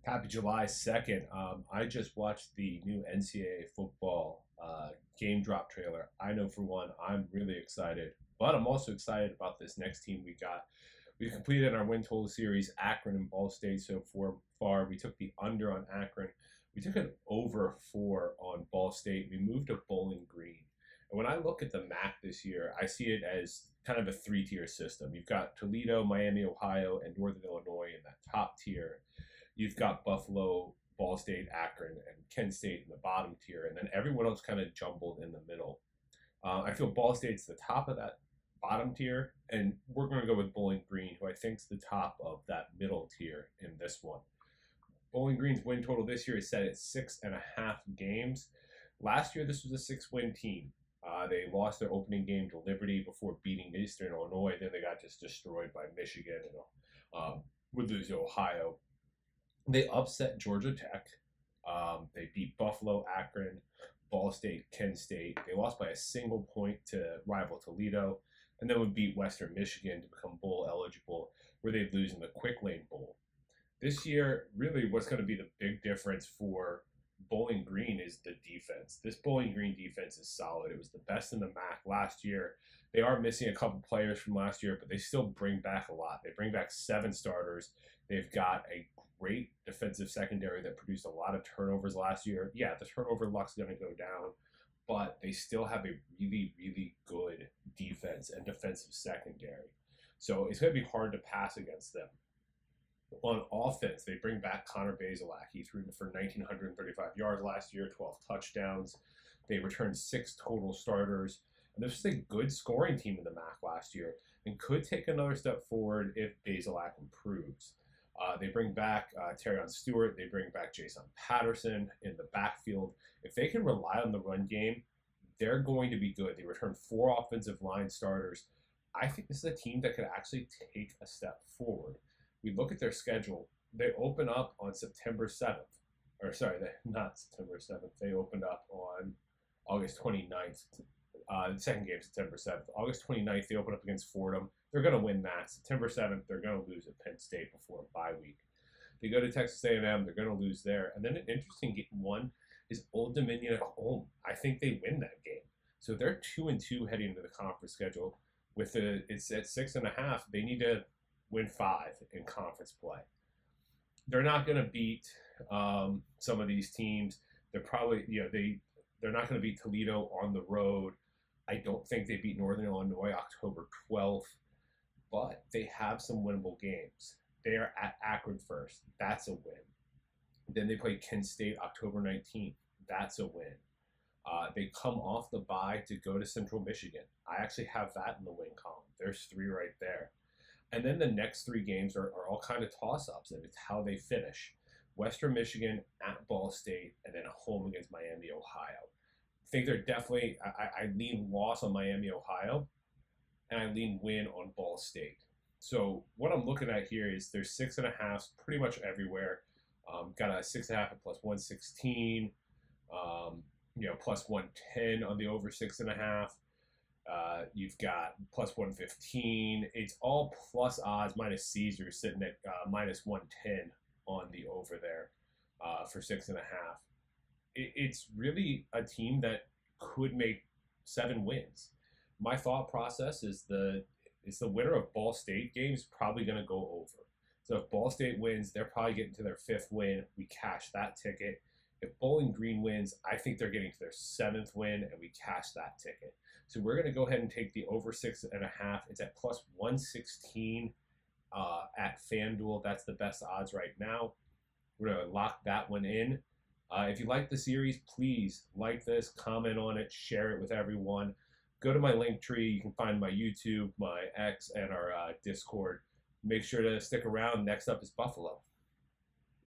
Happy July 2nd. I just watched the new NCAA football game drop trailer. I know for one, I'm really excited, but I'm also excited about this next team we got. We completed our win total series, Akron and Ball State so far. We took the under on Akron. We took an over 4 on Ball State. We moved to Bowling Green. And when I look at the MAC this year, I see it as kind of a three-tier system. You've got Toledo, Miami, Ohio, and Northern Illinois in that top tier. You've got Buffalo, Ball State, Akron, and Kent State in the bottom tier, and then everyone else kind of jumbled in the middle. I feel Ball State's the top of that bottom tier, and we're going to go with Bowling Green, who I think is the top of that middle tier in this one. Bowling Green's win total this year is set at 6.5 games. Last year, this was a 6-win team. They lost their opening game to Liberty before beating Eastern Illinois. Then they got just destroyed by Michigan and would lose to Ohio. They upset Georgia Tech. They beat Buffalo, Akron, Ball State, Kent State. They lost by a single point to rival Toledo, and then would beat Western Michigan to become bowl eligible, where they'd lose in the Quick Lane Bowl. This year, really, what's going to be the big difference for Bowling Green is the defense. This Bowling Green defense is solid. It was the best in the MAC last year. They are missing a couple players from last year, but they still bring back a lot. They bring back 7 starters. They've got a great defensive secondary that produced a lot of turnovers last year. Yeah, the turnover luck's going to go down, but they still have a really, really good defense and defensive secondary. So it's going to be hard to pass against them. On offense, they bring back Connor Bazelak. He threw for 1,935 yards last year, 12 touchdowns. They returned 6 total starters. And this was a good scoring team in the MAC last year and could take another step forward if Bazelak improves. They bring back Terrion Stewart. They bring back Jason Patterson in the backfield. If they can rely on the run game, they're going to be good. They return 4 offensive line starters. I think this is a team that could actually take a step forward. We look at their schedule. They open up on September 7th. Or sorry, not September 7th. They opened up on August 29th. The second game, September 7th. August 29th, they open up against Fordham. They're going to win that. September 7th, they're going to lose at Penn State before a bye week. They go to Texas A&M. They're going to lose there. And then an interesting one is Old Dominion at home. I think they win that game. So they're 2-2 heading into the conference schedule. It's at 6.5. They need to win 5 in conference play. They're not going to beat some of these teams. They're probably, they're not going to beat Toledo on the road. I don't think they beat Northern Illinois October 12th, but they have some winnable games. They are at Akron first. That's a win. Then they play Kent State October 19th. That's a win. They come off the bye to go to Central Michigan. I actually have that in the win column. There's 3 right there. And then the next 3 games are all kind of toss-ups, and it's how they finish. Western Michigan, at Ball State, and then home against Miami, Ohio. I think they're definitely, I lean loss on Miami, Ohio, and I lean win on Ball State. So what I'm looking at here is there's 6.5 pretty much everywhere. Got a 6.5 at plus 116, plus 110 on the over 6.5. You've got plus 115. It's all plus odds minus Caesar sitting at minus 110 on the over there for 6.5. It's really a team that could make 7 wins. My thought process is the winner of Ball State game is probably going to go over. So if Ball State wins, they're probably getting to their 5th win. We cash that ticket. If Bowling Green wins, I think they're getting to their 7th win, and we cash that ticket. So we're going to go ahead and take the over 6.5. It's at plus 116 at FanDuel. That's the best odds right now. We're going to lock that one in. If you like the series, please like this, comment on it, share it with everyone. Go to my link tree. You can find my YouTube, my X, and our Discord. Make sure to stick around. Next up is Buffalo.